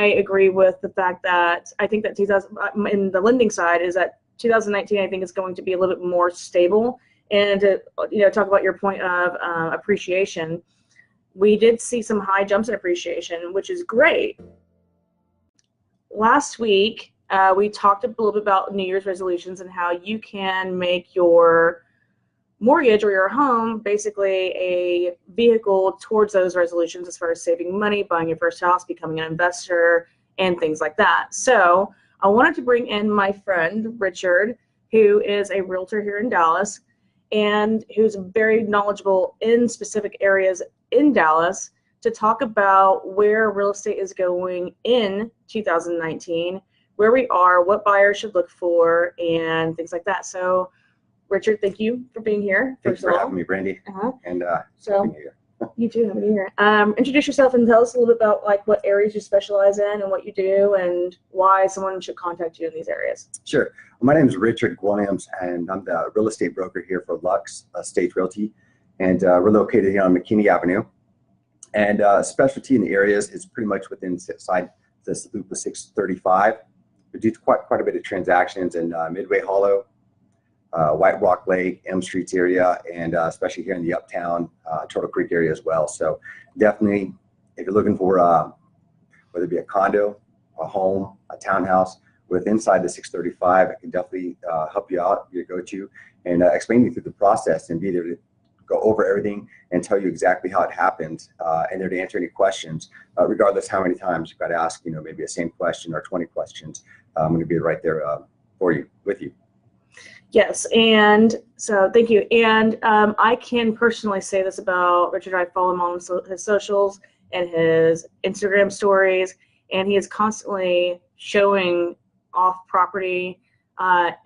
agree with the fact that I think that 2000 in the lending side is that 2019 I think is going to be a little bit more stable. And to talk about your point of appreciation, we did see some high jumps in appreciation, which is great. Last week we talked a little bit about New Year's resolutions and how you can make your mortgage or your home basically a vehicle towards those resolutions as far as saving money, buying your first house, becoming an investor, and things like that. So I wanted to bring in my friend Richard, who is a realtor here in Dallas and who's very knowledgeable in specific areas in Dallas, to talk about where real estate is going in 2019, where we are, what buyers should look for, and things like that. So Richard, thank you for being here. Thanks for having me, Brandy. And so being here. You too, having you here. Introduce yourself and tell us a little bit about like what areas you specialize in and what you do and why someone should contact you in these areas. Sure. My name is Richard Williams, and I'm the real estate broker here for Lux Estate Realty, and we're located here on McKinney Avenue. And specialty in the areas is pretty much within inside this loop of 635. We do quite a bit of transactions in Midway Hollow, White Rock Lake, M Streets area, and especially here in the Uptown, Turtle Creek area as well. So definitely, if you're looking for whether it be a condo, a home, a townhouse with inside the 635, I can definitely help you out, be a go-to, and explain you through the process and be there to go over everything and tell you exactly how it happened, and there to answer any questions, regardless how many times you've got to ask, maybe the same question or 20 questions. I'm going to be right there for you, with you. Yes, and so thank you. And I can personally say this about Richard. I follow him on his socials and his Instagram stories, and he is constantly showing off property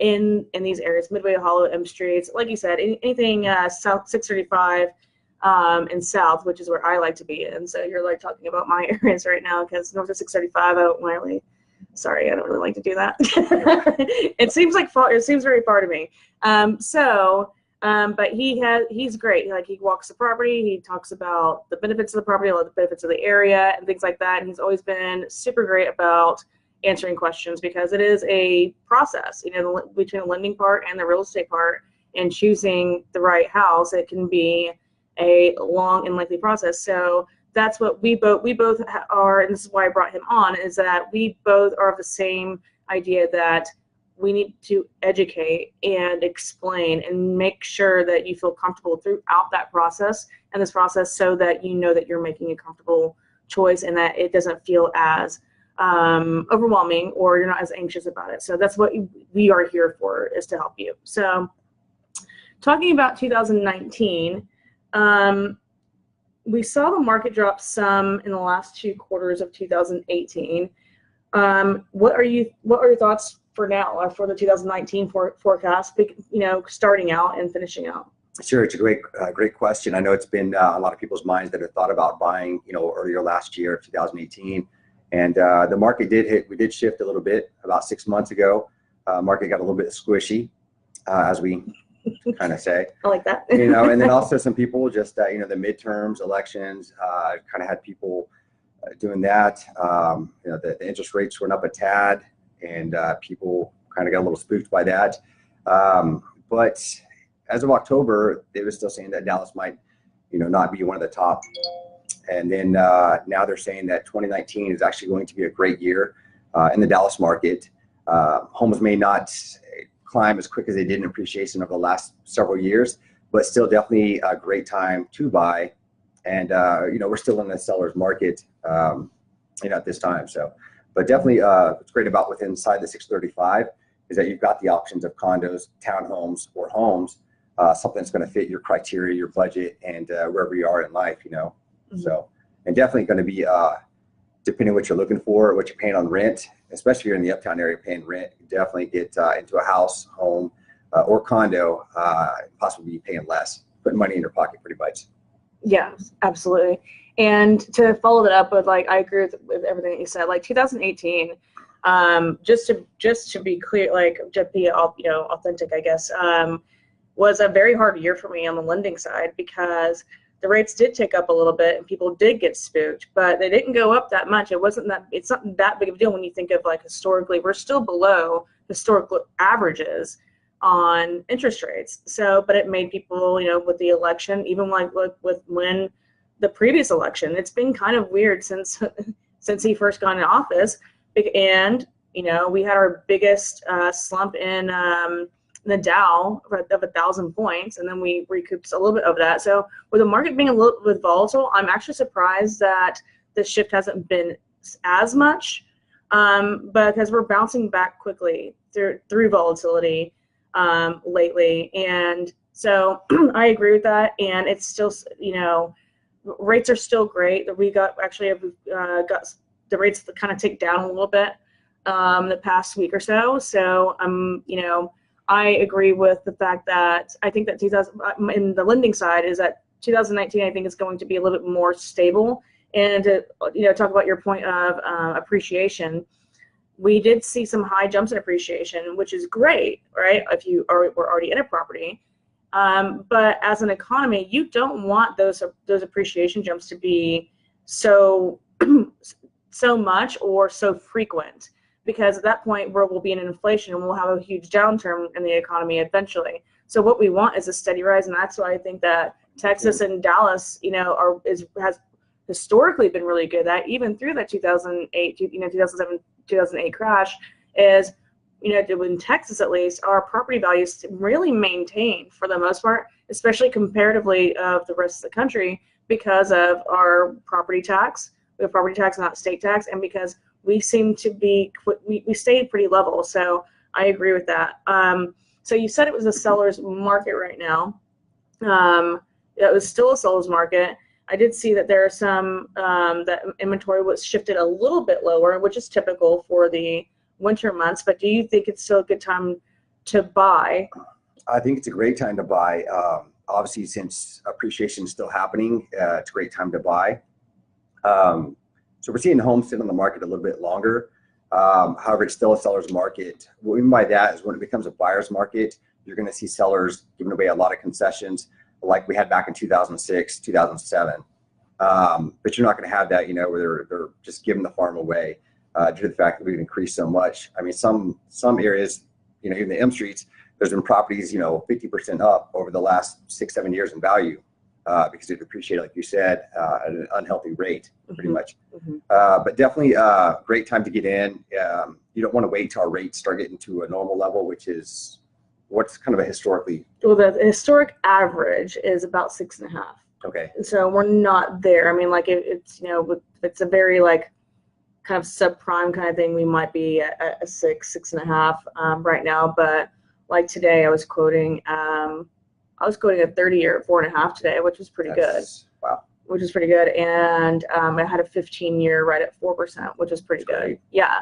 in these areas, Midway Hollow, M Streets. Like you said, anything south 635 and south, which is where I like to be in. So you're like talking about my areas right now, because north of 635, I don't really. Sorry, I don't really like to do that. It seems like far. It seems very far to me. But he's great. Like, he walks the property. He talks about the benefits of the property, the benefits of the area, and things like that. And he's always been super great about answering questions, because it is a process, between the lending part and the real estate part, and choosing the right house. It can be a long and lengthy process. So that's what we both are, and this is why I brought him on, is that we both are of the same idea that we need to educate and explain and make sure that you feel comfortable throughout that process and this process, so that you know that you're making a comfortable choice and that it doesn't feel as overwhelming, or you're not as anxious about it. So that's what we are here for, is to help you. So talking about 2019, we saw the market drop some in the last 2 quarters of 2018. What are your thoughts for now, or for the 2019 forecast? Starting out and finishing out. Sure, it's a great question. I know it's been a lot of people's minds that have thought about buying, earlier last year, 2018, and the market we did shift a little bit about 6 months ago. Market got a little bit squishy, as we kind of say. I like that. And then also some people just, the midterms, elections, kind of had people doing that. The interest rates went up a tad, and people kind of got a little spooked by that. But as of October, they were still saying that Dallas might, not be one of the top. And then now they're saying that 2019 is actually going to be a great year in the Dallas market. Homes may not climb as quick as they did in appreciation over the last several years, but still definitely a great time to buy. And we're still in the seller's market, at this time. So, but definitely, what's great about inside the 635 is that you've got the options of condos, townhomes, or homes, something that's going to fit your criteria, your budget, and wherever you are in life. Mm-hmm. So, and definitely going to be depending on what you're looking for, what you're paying on rent, especially if you're in the Uptown area paying rent, you definitely get into a house, home, or condo, possibly be paying less, putting money in your pocket pretty much. Yeah, absolutely. And to follow that up with, I agree with everything that you said. 2018, just to be clear, just be authentic, I guess, was a very hard year for me on the lending side, because the rates did tick up a little bit and people did get spooked, but they didn't go up that much. It's not that big of a deal when you think of like historically, we're still below historical averages on interest rates. So, but it made people, with the election, even like with when the previous election, it's been kind of weird since he first got in office. And, we had our biggest slump in the Dow of 1,000 points, and then we recouped a little bit of that. So with the market being a little bit volatile, I'm actually surprised that the shift hasn't been as much, because we're bouncing back quickly through volatility lately. And so I agree with that. And it's still, rates are still great. We got the rates that kind of ticked down a little bit the past week or so. So I agree with the fact that I think that in the lending side is that 2019, I think, is going to be a little bit more stable. And to talk about your point of appreciation, we did see some high jumps in appreciation, which is great, right? If you were already in a property, but as an economy, you don't want those appreciation jumps to be so much or so frequent, because at that point we'll be in an inflation and we'll have a huge downturn in the economy eventually. So what we want is a steady rise, and that's why I think that Texas and Dallas, has historically been really good at, even through that 2008, 2007, 2008 crash, is, in Texas at least, our property values really maintained for the most part, especially comparatively of the rest of the country, because of our property tax. We have property tax, not state tax, and because we seem to be, we stayed pretty level. So I agree with that. So you said it was a seller's market right now. It was still a seller's market. I did see that there are some, that inventory was shifted a little bit lower, which is typical for the winter months. But do you think it's still a good time to buy? I think it's a great time to buy. Obviously, since appreciation is still happening, it's a great time to buy. So we're seeing homes sit on the market a little bit longer. However, it's still a seller's market. What we mean by that is when it becomes a buyer's market, you're going to see sellers giving away a lot of concessions like we had back in 2006, 2007. But you're not going to have that, where they're just giving the farm away due to the fact that we've increased so much. I mean, some areas, even the M streets, there's been properties, 50% up over the last 6-7 years in value. Because it appreciated, like you said, at an unhealthy rate, pretty much. But definitely a great time to get in. You don't want to wait till our rates start getting to a normal level, which is what's kind of a historically. Well, the historic average is about 6.5. Okay. So we're not there. I mean, like it's it's a very like kind of subprime kind of thing. We might be at a 6.5 right now, but like today I was quoting a 30-year at 4.5 today, which was pretty good. Wow. Which is pretty good. And I had a 15-year right at 4%, which is pretty good. Great. Yeah.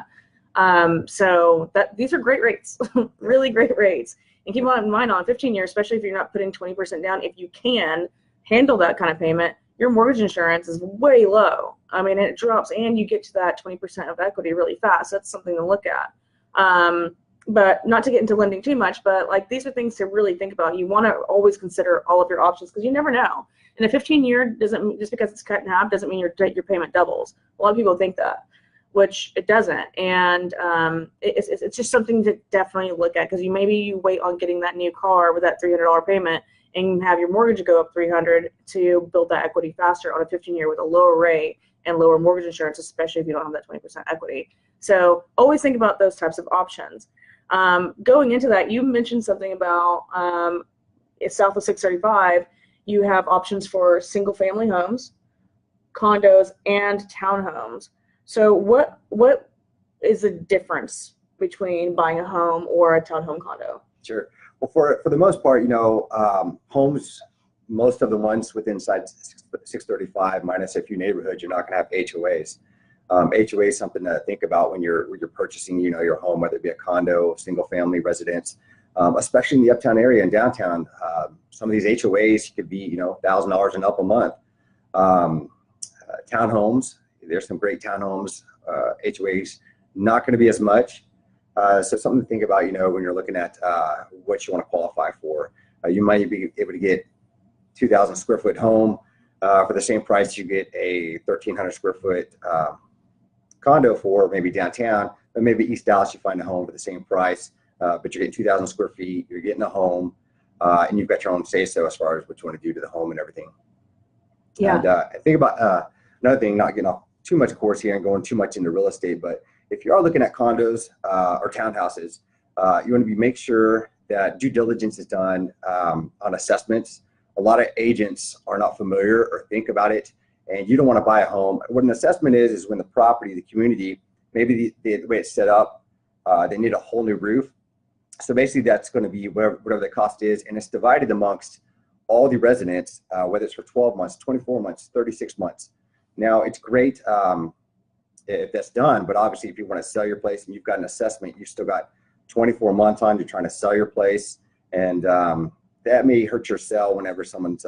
So these are great rates, really great rates. And keep in mind on 15 years, especially if you're not putting 20% down, if you can handle that kind of payment, your mortgage insurance is way low. I mean, it drops and you get to that 20% of equity really fast. That's something to look at. But not to get into lending too much, but like these are things to really think about. You want to always consider all of your options because you never know. And a 15-year doesn't, just because it's cut in half doesn't mean your payment doubles. A lot of people think that, which it doesn't. And it's just something to definitely look at, because maybe you wait on getting that new car with that $300 payment and have your mortgage go up $300 to build that equity faster on a 15-year with a lower rate and lower mortgage insurance, especially if you don't have that 20% equity. So always think about those types of options. Going into that, you mentioned something about south of 635, you have options for single family homes, condos, and townhomes. So what is the difference between buying a home or a townhome condo? Sure. Well, for the most part, homes, most of the ones within inside 635, minus a few neighborhoods, you're not going to have HOAs. HOA is something to think about when you're purchasing, your home, whether it be a condo, single family residence, especially in the uptown area and downtown. Some of these HOAs could be, $1,000 and up a month. Townhomes, there's some great townhomes. HOAs, not going to be as much. So something to think about, when you're looking at what you want to qualify for. You might be able to get 2,000 square foot home For the same price, you get a 1,300 square foot condo for maybe downtown, but maybe East Dallas, you find a home for the same price, but you're getting 2,000 square feet, you're getting a home, and you've got your own say-so as far as what you want to do to the home and everything. Yeah. And I think about another thing, not getting off too much course here and going too much into real estate, but if you are looking at condos or townhouses, you want to make sure that due diligence is done on assessments. A lot of agents are not familiar or think about it, and you don't want to buy a home. What an assessment is when the property, the community, maybe the way it's set up, they need a whole new roof. So basically that's going to be whatever the cost is, and it's divided amongst all the residents, whether it's for 12 months, 24 months, 36 months. Now, it's great if that's done, but obviously if you want to sell your place and you've got an assessment, you've still got 24 months on, you're trying to sell your place, and that may hurt your sale whenever someone's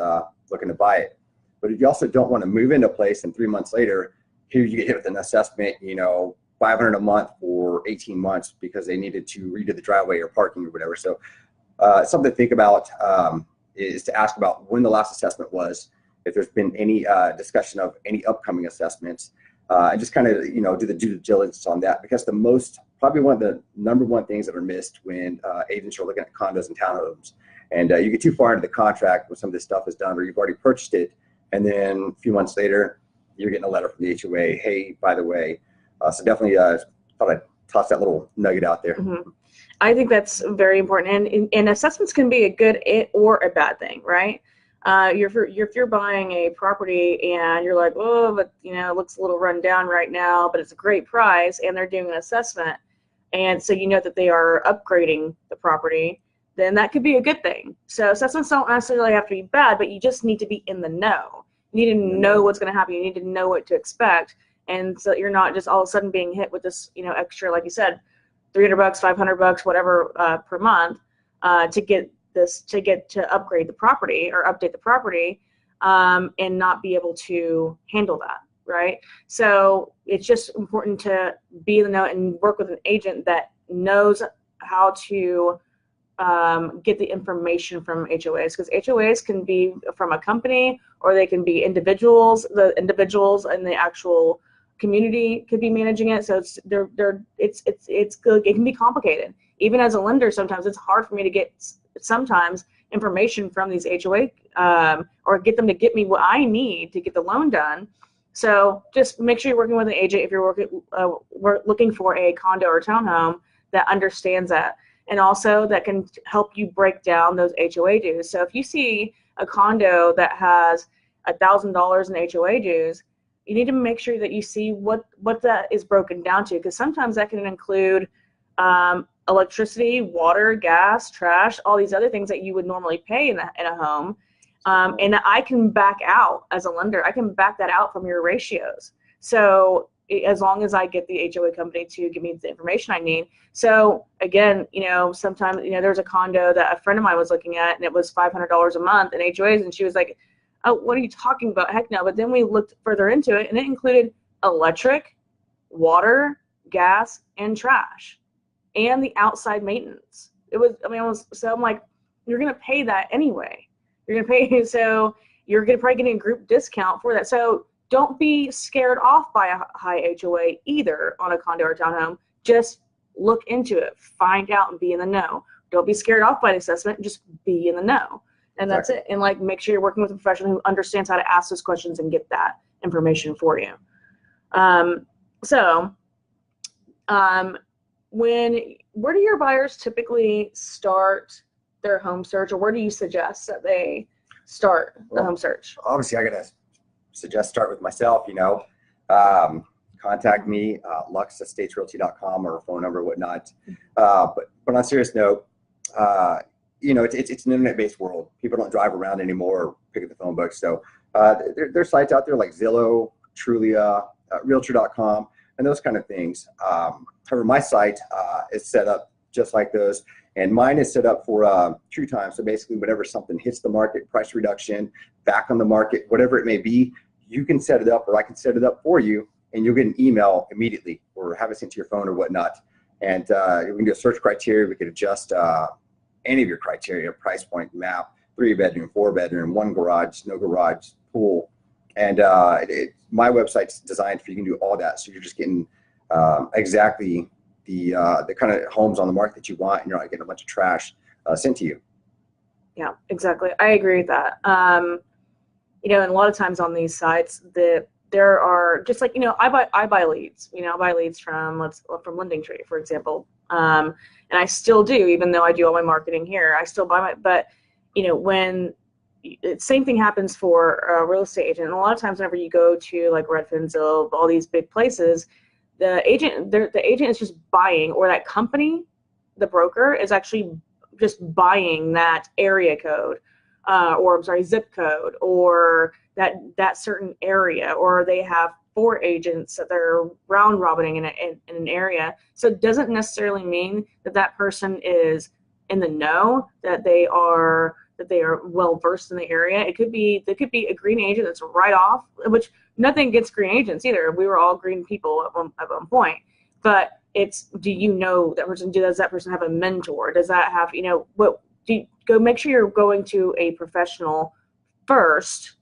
looking to buy it. But if you also don't want to move into a place and 3 months later, here you get hit with an assessment, you know, $500 a month for 18 months because they needed to redo the driveway or parking or whatever. So something to think about is to ask about when the last assessment was, if there's been any discussion of any upcoming assessments, and just kind of, you know, do the due diligence on that, because probably one of the number one things that are missed when agents are looking at condos and townhomes. And you get too far into the contract when some of this stuff is done, or you've already purchased it, and then a few months later, you're getting a letter from the HOA, hey, by the way. So definitely thought I'd toss that little nugget out there. Mm-hmm. I think that's very important. And assessments can be a good or a bad thing, right? If you're buying a property and you're like, oh, but you know, it looks a little run down right now, but it's a great price, and they're doing an assessment, and so you know that they are upgrading the property, then that could be a good thing. So assessments don't necessarily have to be bad, but you just need to be in the know. You need to know what's going to happen. You need to know what to expect, and so you're not just all of a sudden being hit with this, you know, extra, like you said, $300, $500, whatever per month to get to upgrade the property or update the property, and not be able to handle that, right? So it's just important to be in the know and work with an agent that knows how to get the information from HOAs, because HOAs can be from a company or they can be individuals. The individuals and the actual community could be managing it. So it's good. It can be complicated. Even as a lender, sometimes it's hard for me to get sometimes information from these HOA or get them to get me what I need to get the loan done. So just make sure you're working with an agent if you're looking for a condo or townhome that understands that, and also that can help you break down those HOA dues. So if you see a condo that has $1,000 in HOA dues, you need to make sure that you see what that is broken down to, because sometimes that can include electricity, water, gas, trash, all these other things that you would normally pay in a home. And I can back out as a lender. I can back that out from your ratios. So as long as I get the HOA company to give me the information I need. So again, you know, sometimes, you know, there's a condo that a friend of mine was looking at, and it was $500 a month in HOAs, and she was like, oh, what are you talking about? Heck no. But then we looked further into it, and it included electric, water, gas, and trash, and the outside maintenance. So I'm like, you're going to pay that anyway. You're going to pay, so you're going to probably get a group discount for that. So don't be scared off by a high HOA either on a condo or townhome. Just look into it, find out, and be in the know. Don't be scared off by the assessment, just be in the know. And that's it. And like, make sure you're working with a professional who understands how to ask those questions and get that information for you. Where do your buyers typically start their home search, or where do you suggest that they start the home search? Obviously, I gotta suggest start with myself. You know, contact me, luxestatesrealty.com, or phone number, whatnot. But on a serious note, you know, it's an internet-based world. People don't drive around anymore or pick up the phone book. So there's sites out there like Zillow, Trulia, Realtor.com, and those kind of things. However, my site is set up just like those, and mine is set up for true time. So basically, whenever something hits the market, price reduction, back on the market, whatever it may be, you can set it up, or I can set it up for you, and you'll get an email immediately, or have it sent to your phone or whatnot. And we can do a search criteria. We can adjust any of your criteria: price point, map, 3-bedroom, 4-bedroom, 1 garage, no garage, pool, And my website's designed for you can do all that. So you're just getting exactly the kind of homes on the market that you want, and you're not getting a bunch of trash sent to you. Yeah, exactly. I agree with that. You know, and a lot of times on these sites that there are just like, you know, I buy leads, you know, I buy leads from LendingTree, for example. And I still do, even though I do all my marketing here, I still buy but you know, when same thing happens for a real estate agent. And a lot of times whenever you go to like Redfin, Zillow, all these big places, the agent is just buying, or that company, the broker is actually just buying that area code, or I'm sorry, zip code, or that certain area, or they have 4 agents that they're round robining in an area. So it doesn't necessarily mean that that person is in the know, that they are well versed in the area. They could be a green agent that's right off, which nothing against green agents either. We were all green people at one point, but it's, do you know that person? Does that person have a mentor? Does that have, you know, what do you go make sure you're going to a professional first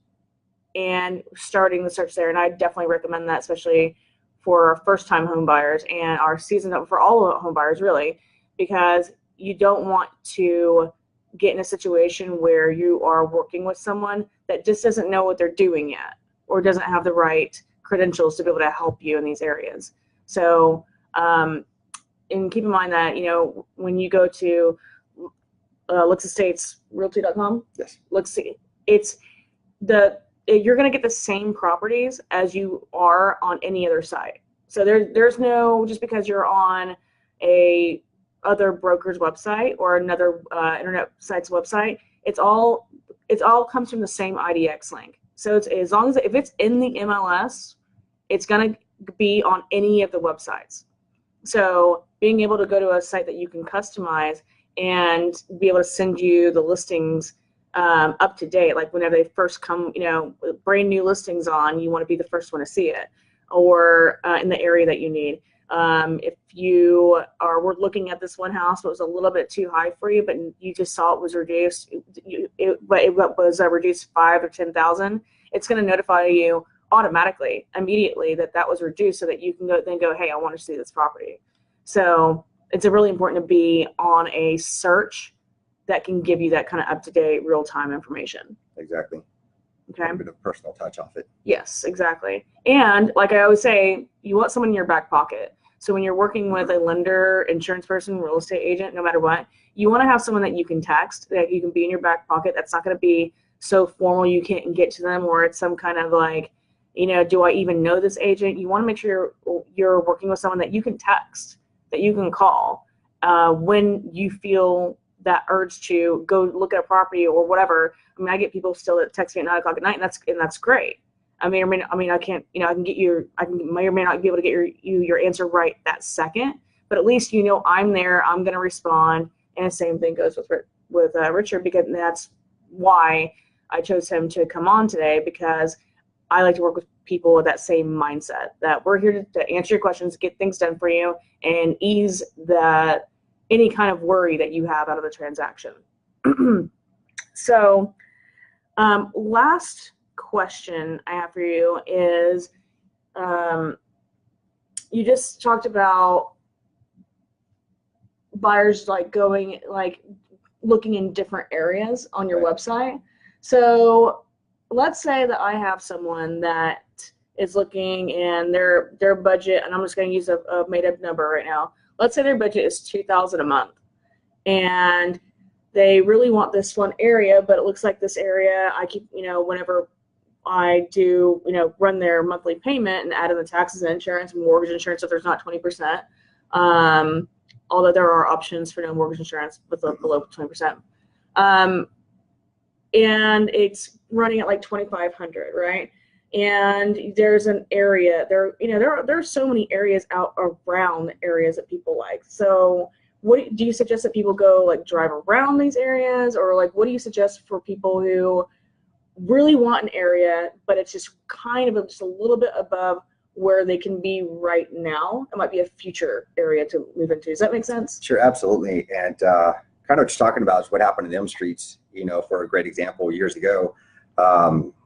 and starting the search there. And I definitely recommend that, especially for first-time home buyers and our seasoned, for all home buyers really, because you don't want to get in a situation where you are working with someone that just doesn't know what they're doing yet, or doesn't have the right credentials to be able to help you in these areas. So, and keep in mind that, you know, when you go to LuxEstatesRealty.com, yes, you're going to get the same properties as you are on any other site. So there's no, just because you're on a other broker's website or another internet site's website, it's all comes from the same IDX link. So it's, as long as if it's in the MLS, it's going to be on any of the websites. So being able to go to a site that you can customize and be able to send you the listings up to date, like whenever they first come, you know, brand new listings on, you want to be the first one to see it, or in the area that you need. If you were looking at this one house that was a little bit too high for you, but you just saw it was reduced, but it was reduced 5 or 10,000, it's going to notify you automatically, immediately, that was reduced, so that you can go, hey, I want to see this property. So it's really important to be on a search that can give you that kind of up-to-date, real-time information. Exactly. Okay. A bit of personal touch off it. Yes, exactly. And like I always say, you want someone in your back pocket. So when you're working with a lender, insurance person, real estate agent, no matter what, you want to have someone that you can text, that you can be in your back pocket. That's not going to be so formal you can't get to them, or it's some kind of like, you know, do I even know this agent? You want to make sure you're working with someone that you can text, that you can call when you feel that urge to go look at a property or whatever. I mean, I get people still that text me at 9 o'clock at night, and that's great. I mean, I can't, you know, I may or may not be able to get your answer right that second, but at least, you know, I'm there, I'm going to respond. And the same thing goes with Richard, because that's why I chose him to come on today, because I like to work with people with that same mindset, that we're here to answer your questions, get things done for you, and ease any kind of worry that you have out of the transaction. So, last question I have for you is, you just talked about buyers looking in different areas on your website. So let's say that I have someone that is looking, and their budget, and I'm just going to use a made-up number right now. Let's say their budget is $2,000 a month, and they really want this one area, but it looks like this area, I keep, you know, whenever I do, you know, run their monthly payment and add in the taxes and insurance, mortgage insurance, if there's not 20%, although there are options for no mortgage insurance with below 20%. And it's running at like 2,500, right? And there's an area there, you know, there are so many areas out around the areas that people like. So what do you suggest that people go, like, drive around these areas, or like, what do you suggest for people who really want an area, but it's just kind of just a little bit above where they can be right now? It might be a future area to move into. Does that make sense? Sure, absolutely. And kind of what you're talking about is what happened in M Streets, you know, for a great example years ago.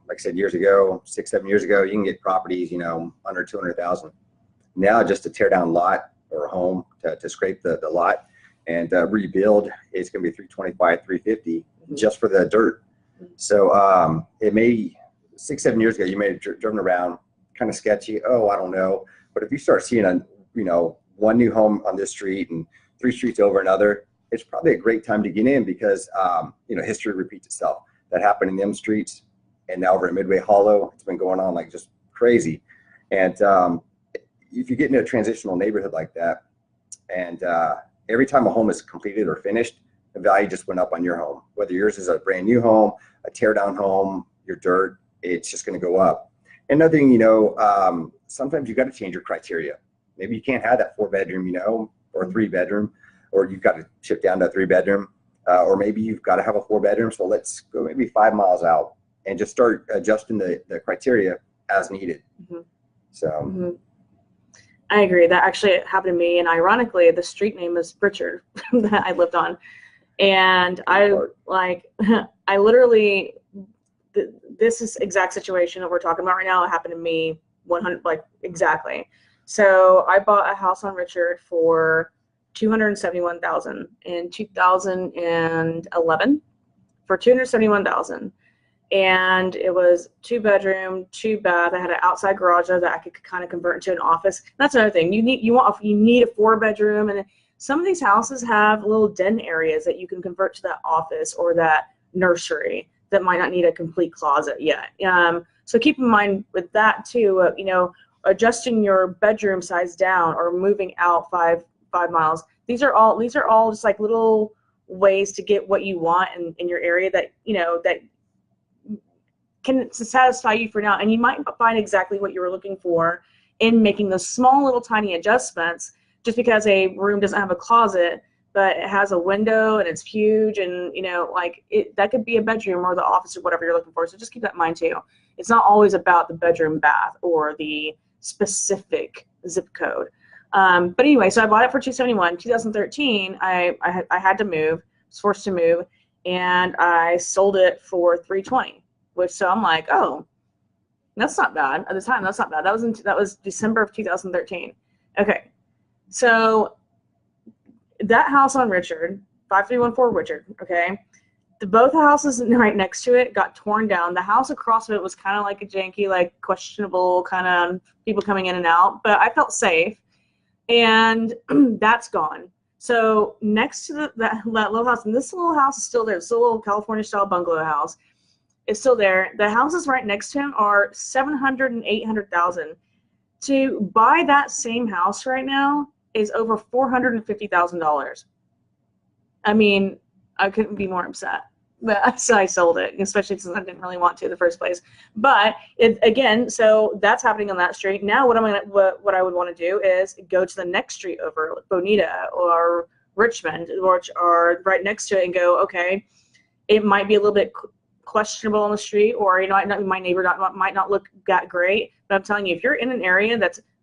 like I said, years ago, 6-7 years ago, you can get properties, you know, under 200,000. Now, just to tear down lot or a home to scrape the lot and rebuild, it's going to be 325, 350 just for the dirt. So it may 6-7 years ago, you may have driven around kind of sketchy. Oh, I don't know. But if you start seeing you know, one new home on this street and 3 streets over another, it's probably a great time to get in because you know, history repeats itself. That happened in them streets, and now over at Midway Hollow, it's been going on like just crazy. And if you get into a transitional neighborhood like that, and every time a home is completed or finished, the value just went up on your home. Whether yours is a brand new home, a tear down home, your dirt, it's just going to go up. Another thing, you know, sometimes you got to change your criteria. Maybe you can't have that 4-bedroom, you know, or a 3-bedroom, or you've got to shift down to a 3-bedroom, or maybe you've got to have a 4-bedroom. So let's go maybe 5 miles out and just start adjusting the criteria as needed. So. I agree. That actually happened to me, and ironically, the street name is Richard that I lived on, and I literally, this is exact situation that we're talking about right now. It happened to me 100 exactly. So I bought a house on Richard for $271,000 in 2011 for $271,000. And it was 2-bedroom, 2-bath. I had an outside garage that I could kind of convert into an office. That's another thing. You need a 4-bedroom, and some of these houses have little den areas that you can convert to that office or that nursery that might not need a complete closet yet. So keep in mind with that too. You know, adjusting your bedroom size down or moving out 5 miles. These are all just like little ways to get what you want in your area that you know that can satisfy you for now, and you might find exactly what you were looking for in making those small little tiny adjustments. Just because a room doesn't have a closet, but it has a window and it's huge, and you know, like that could be a bedroom or the office or whatever you're looking for. So just keep that in mind too. It's not always about the bedroom, bath, or the specific zip code. But anyway, so I bought it for $271. 2013, I had to move, was forced to move, and I sold it for $320. Which, so I'm like, oh, that's not bad. At the time, that's not bad. That was December of 2013. Okay, so that house on Richard, 5314 Richard, okay, both houses right next to it got torn down. The house across of it was kind of like a janky, like questionable kind of people coming in and out, but I felt safe, and that's gone. So next to that little house, and this little house is still there. It's a little California-style bungalow house. Is still there. The houses right next to him are $700,000 and $800,000. To buy that same house right now is over $450,000. I mean, I couldn't be more upset. But so I sold it, especially since I didn't really want to in the first place. But again, so that's happening on that street. Now, what I would want to do is go to the next street over, like Bonita or Richmond, which are right next to it, and go, okay, it might be a little bit questionable on the street, or you know, my neighbor might not look that great, but I'm telling you, if you're in an area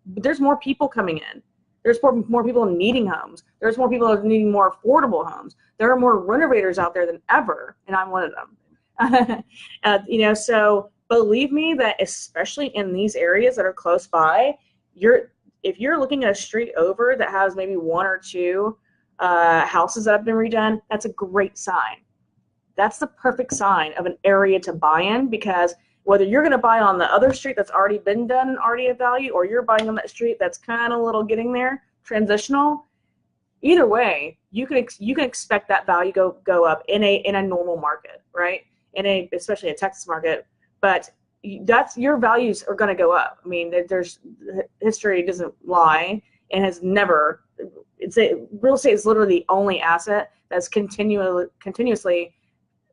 there's more people coming in, there's more people needing homes, there's more people needing more affordable homes, there are more renovators out there than ever, and I'm one of them. You know, so believe me that especially in these areas that are close by, if you're looking at a street over that has maybe 1 or 2 houses that have been redone, that's a great sign. That's the perfect sign of an area to buy in, because whether you're going to buy on the other street that's already been done and already of value, or you're buying on that street that's kind of a little getting there, transitional, either way, you can expect that value go up in a normal market, right? Especially a Texas market, but your values are going to go up. I mean, history doesn't lie, and has never. Real estate is literally the only asset that's continuously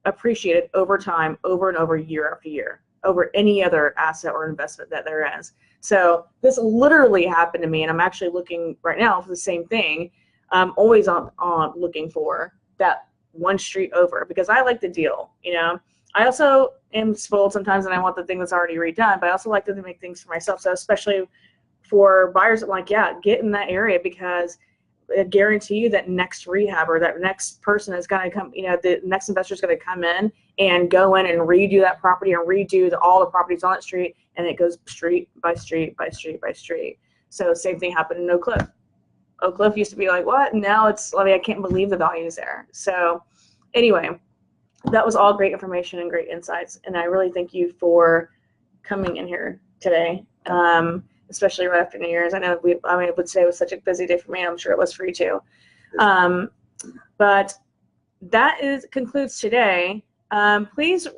appreciated over time, over and over, year after year, over any other asset or investment that there is. So this literally happened to me, and I'm actually looking right now for the same thing. I'm always on looking for that one street over, because I like the deal. You know, I also am spoiled sometimes, and I want the thing that's already redone, but I also like to make things for myself. So especially for buyers that get in that area, because guarantee you that next rehab or that next person is going to come, the next investor is going to come in and go in and redo that property and redo all the properties on that street, and it goes street by street by street by street. So same thing happened in Oak Cliff. Oak Cliff used to be like, what? Now it's, I can't believe the value is there. So anyway, that was all great information and great insights, and I really thank you for coming in here today. Especially right after New Year's. I know but today was such a busy day for me. I'm sure it was for you too. But that concludes today. Please,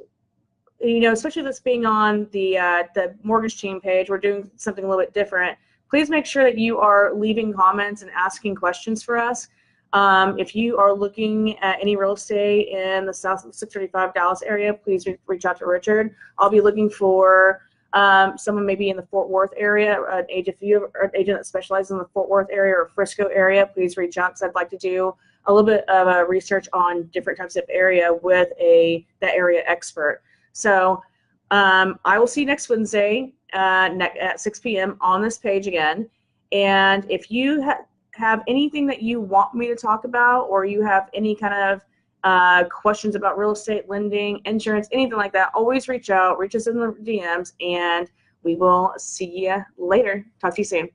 especially this being on the mortgage team page, we're doing something a little bit different. Please make sure that you are leaving comments and asking questions for us. If you are looking at any real estate in the South 635 Dallas area, please reach out to Richard. I'll be looking for someone maybe in the Fort Worth area, an agent that specializes in the Fort Worth area or Frisco area. Please reach out, because I'd like to do a little bit of research on different types of area with that area expert. So I will see you next Wednesday at 6 p.m. on this page again. And if you have anything that you want me to talk about, or you have any kind of questions about real estate, lending, insurance, anything like that, always reach us in the DMs, and we will see you later. Talk to you soon.